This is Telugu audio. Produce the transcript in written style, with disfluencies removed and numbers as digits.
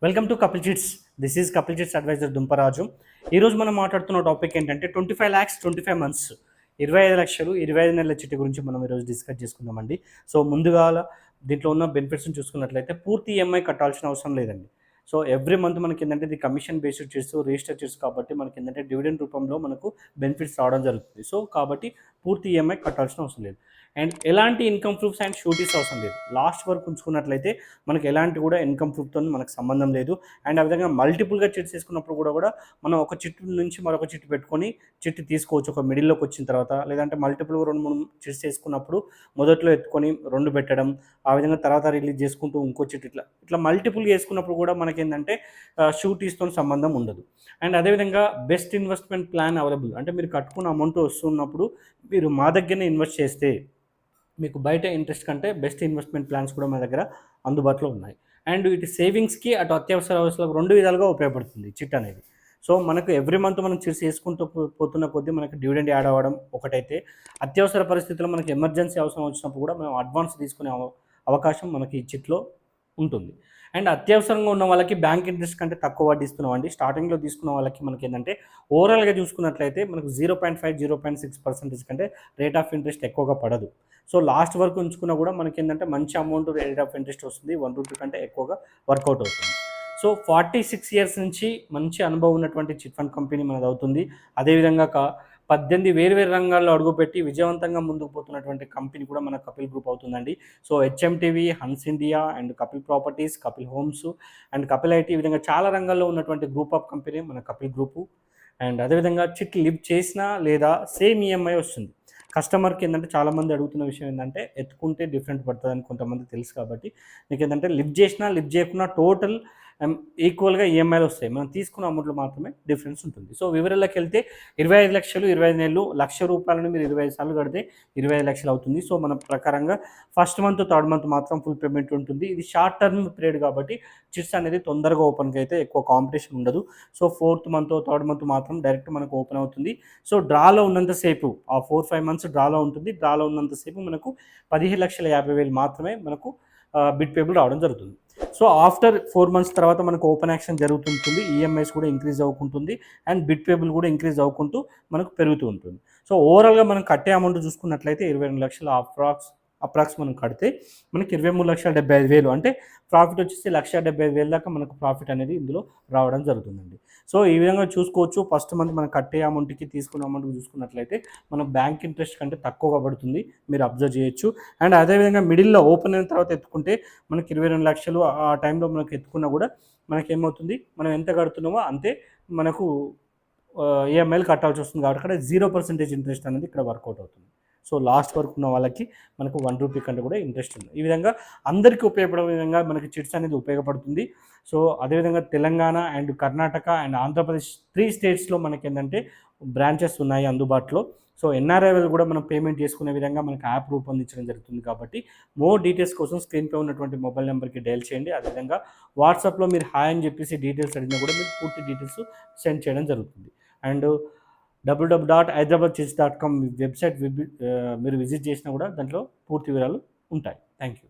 Welcome to Kapil Chits. This is Kapil Chits advisor Dumparaju. ఈరోజు మనం మాట్లాడుతున్న టాపిక్ ఏంటంటే 25 lakhs 25 months, 25 లక్షలు 25 నెలల చిట్టి గురించి మనం ఈరోజు డిస్కస్ చేసుకుందామండి. సో ముందుగా దీంట్లో ఉన్న బెనిఫిట్స్ని చూసుకున్నట్లయితే పూర్తి ఈఎంఐ కట్టాల్సిన అవసరం లేదండి. సో ఎవ్రీ మంత్ మనకి ఏంటంటే ఇది కమిషన్ బేస్డ్ చేస్తూ రిజిస్టర్ చేస్తూ కాబట్టి మనకి ఏంటంటే డివిడెండ్ రూపంలో మనకు బెనిఫిట్స్ రావడం జరుగుతుంది. సో కాబట్టి పూర్తి ఈఎంఐ కట్టాల్సిన అవసరం లేదు. అండ్ ఎలాంటి ఇన్కమ్ ప్రూఫ్స్ అండ్ షూరిటీస్ అవసరం లేదు. లాస్ట్ వరకు ఉంచుకున్నట్లయితే మనకి ఎలాంటి కూడా ఇన్కమ్ ప్రూఫ్తో మనకు సంబంధం లేదు. అండ్ ఆ విధంగా మల్టిపుల్గా చిట్స్ తీసుకున్నప్పుడు కూడా మనం ఒక చిట్టు నుంచి మరొక చిట్టు పెట్టుకొని చిట్టు తీసుకోవచ్చు ఒక మిడిల్లోకి వచ్చిన తర్వాత. లేదంటే మల్టిపుల్గా 2-3 చిట్స్ తీసుకున్నప్పుడు మొదట్లో ఎత్తుకొని 2 పెట్టడం, ఆ విధంగా తర్వాత రిలీజ్ చేసుకుంటూ ఇంకో చిట్టు ఇట్లా ఇట్లా మల్టిపుల్గా వేసుకున్నప్పుడు కూడా మనకేంటంటే షూరిటీస్తో సంబంధం ఉండదు. అండ్ అదేవిధంగా బెస్ట్ ఇన్వెస్ట్మెంట్ ప్లాన్ అవైలబుల్. అంటే మీరు కట్టుకున్న అమౌంట్ వస్తున్నప్పుడు మీరు మా దగ్గరనే ఇన్వెస్ట్ చేస్తే మీకు బయట ఇంట్రెస్ట్ కంటే బెస్ట్ ఇన్వెస్ట్మెంట్ ప్లాన్స్ కూడా మా దగ్గర అందుబాటులో ఉన్నాయి. అండ్ ఇటు సేవింగ్స్కి అటు అత్యవసర అవసరాలకు 2 విధాలుగా ఉపయోగపడుతుంది చిట్ అనేది. సో మనకు ఎవ్రీ మంత్ మనం చిట్స్ వేసుకుంటూ పోతున్న కొద్దీ మనకి డివిడెండ్ యాడ్ అవ్వడం ఒకటైతే, అత్యవసర పరిస్థితుల్లో మనకి ఎమర్జెన్సీ అవసరం వచ్చినప్పుడు కూడా మనం అడ్వాన్స్ తీసుకునే అవకాశం మనకి ఈ చిట్లో ఉంటుంది. అండ్ అత్యవసరంగా ఉన్న వాళ్ళకి బ్యాంక్ ఇంట్రెస్ట్ కంటే తక్కువ వడ్డీ ఇస్తున్నామండి. స్టార్టింగ్లో తీసుకున్న వాళ్ళకి మనకి ఏంటంటే ఓవరాల్గా చూసుకున్నట్లయితే మనకు 0.5 0.6% కంటే రేట్ ఆఫ్ ఇంట్రెస్ట్ ఎక్కువగా పడదు. సో లాస్ట్ వరకు ఉంచుకున్నా కూడా మనకి ఏంటంటే మంచి అమౌంట్ రేట్ ఆఫ్ ఇంట్రెస్ట్ వస్తుంది. 1 రూపీ కంటే ఎక్కువగా వర్కౌట్ అవుతుంది. సో 46 ఇయర్స్ నుంచి మంచి అనుభవం ఉన్నటువంటి చిట్ ఫండ్ కంపెనీ మనది అవుతుంది. అదేవిధంగా 18 వేరు వేరు రంగాల్లో అడుగుపెట్టి విజయవంతంగా ముందుకు పోతున్నటువంటి కంపెనీ కూడా మన కపిల్ గ్రూప్ అవుతుందండి. So HMTV, Hans India and Kapil properties, Kapil homes and Kapil IT, ఈ విధంగా చాలా రంగాల్లో ఉన్నటువంటి గ్రూప్ ఆఫ్ కంపెనీ మన కపిల్ గ్రూపు. అండ్ అదేవిధంగా చిట్ లివ్ చేసినా లేదా సేమ్ ఈఎంఐ వస్తుంది. కస్టమర్కి ఏంటంటే చాలామంది అడుగుతున్న విషయం ఏంటంటే ఎత్తుకుంటే డిఫరెంట్ పడుతుందని కొంతమంది తెలుసు కాబట్టి మీకు ఏంటంటే లివ్ చేసినా లివ్ చేయకుండా టోటల్ ఈక్వల్గా ఈఎంఐలు వస్తాయి. మనం తీసుకున్న అమౌంట్లో మాత్రమే డిఫరెన్స్ ఉంటుంది. సో వివరాల్లోకి వెళ్తే 25 లక్షలు 25 నెలలు ₹1,00,000 మీరు 25 సార్లు కడితే 25 లక్షలు అవుతుంది. సో మన ప్రకారంగా ఫస్ట్ మంత్ థర్డ్ మంత్ మాత్రం ఫుల్ పేమెంట్ ఉంటుంది. ఇది షార్ట్ టర్మ్ పీరియడ్ కాబట్టి చిట్స్ అనేది తొందరగా ఓపెన్కి అయితే ఎక్కువ కాంపిటీషన్ ఉండదు. So fourth month third month మాత్రం డైరెక్ట్ మనకు ఓపెన్ అవుతుంది. సో డ్రాలో ఉన్నంతసేపు ఆ 4-5 months డ్రాలో ఉంటుంది. డ్రాలో ఉన్నంతసేపు మనకు 15,50,000 మాత్రమే మనకు బిడ్ పేబుల్ రావడం జరుగుతుంది. సో ఆఫ్టర్ 4 months తర్వాత మనకు ఓపెన్ యాక్షన్ జరుగుతుంటుంది. ఈఎంఐస్ కూడా ఇంక్రీజ్ అవుకుంటుంది అండ్ బిడ్ పేబుల్ కూడా ఇంక్రీజ్ అవుకుంటూ మనకు పెరుగుతూ ఉంటుంది. సో ఓవరాల్గా మనం కట్టే అమౌంట్ చూసుకున్నట్లయితే 22 లక్షలు అప్రాక్స్ మనం కడితే మనకి 23,75,000 అంటే ప్రాఫిట్ వచ్చేసి 1,75,000 దాకా మనకు ప్రాఫిట్ అనేది ఇందులో రావడం జరుగుతుందండి. సో ఈ విధంగా చూసుకోవచ్చు. ఫస్ట్ మంత్ మనం కట్టే అమౌంట్కి తీసుకున్న అమౌంట్కి చూసుకున్నట్లయితే మన బ్యాంక్ ఇంట్రెస్ట్ కంటే తక్కువగా పడుతుంది, మీరు అబ్జర్వ్ చేయొచ్చు. అండ్ అదేవిధంగా మిడిల్లో ఓపెన్ అయిన తర్వాత ఎత్తుకుంటే మనకి 22 లక్షలు ఆ టైంలో మనకు ఎత్తుకున్నా కూడా మనకేమవుతుంది, మనం ఎంత కడుతున్నామో అంతే మనకు ఈఎంఐలు కట్టాల్సి వస్తుంది. కాబట్టి ఇక్కడ 0% ఇంట్రెస్ట్ అనేది ఇక్కడ వర్కౌట్ అవుతుంది. సో లాస్ట్ వరకు ఉన్న వాళ్ళకి మనకు 1 రూపీ కంటే కూడా ఇంట్రెస్ట్ ఉంది. ఈ విధంగా అందరికీ ఉపయోగపడే విధంగా మనకి చిట్స్ అనేది ఉపయోగపడుతుంది. సో అదేవిధంగా తెలంగాణ అండ్ కర్ణాటక అండ్ ఆంధ్రప్రదేశ్ 3 స్టేట్స్లో మనకి ఏంటంటే బ్రాంచెస్ ఉన్నాయి అందుబాటులో. సో ఎన్ఆర్ఐ వాళ్ళు కూడా మనం పేమెంట్ చేసుకునే విధంగా మనకు యాప్ రూపొందించడం జరుగుతుంది. కాబట్టి మోర్ డీటెయిల్స్ కోసం స్క్రీన్పై ఉన్నటువంటి మొబైల్ నెంబర్కి డయల్ చేయండి. అదేవిధంగా వాట్సాప్లో మీరు హాయ్ అని చెప్పేసి డీటెయిల్స్ అడిగినా కూడా మీకు పూర్తి డీటెయిల్స్ సెండ్ చేయడం జరుగుతుంది. అండ్ www.hyderabadchits.com వెబ్సైట్ మీరు విజిట్ చేసినా కూడా దాంట్లో పూర్తి వివరాలు ఉంటాయి. Thank you.